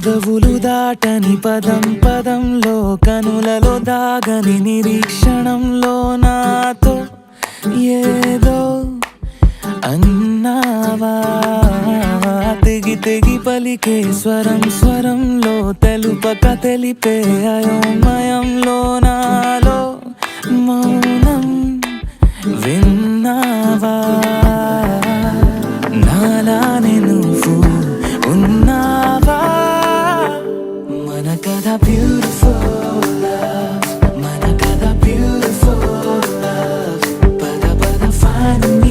పెదవులు దాటని పదం పదంలో కనులలో దాగని నిరీక్షణంలో నాతో ఏదో అన్నావా తెగి తెగి పలికే స్వరం స్వరంలో తెలుపక తెలిపే అయోమయంలో నాలో మౌనం విన్నావా నాలానే నువ్వు ఉన్నావా మన కథ బ్యూటిఫుల్ లవ్ మన కథ బ్యూటిఫుల్ లవ్ పద పద find me